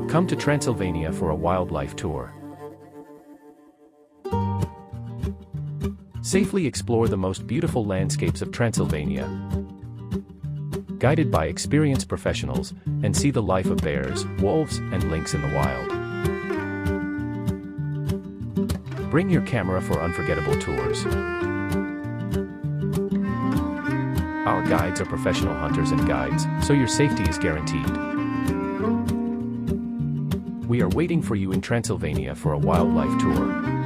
Come to Transylvania for a wildlife tour. Safely explore the most beautiful landscapes of Transylvania, guided by experienced professionals, and see the life of bears, wolves, and lynx in the wild. Bring your camera for unforgettable tours. Our guides are professional hunters and guides, so your safety is guaranteed. We are waiting for you in Transylvania for a wildlife tour.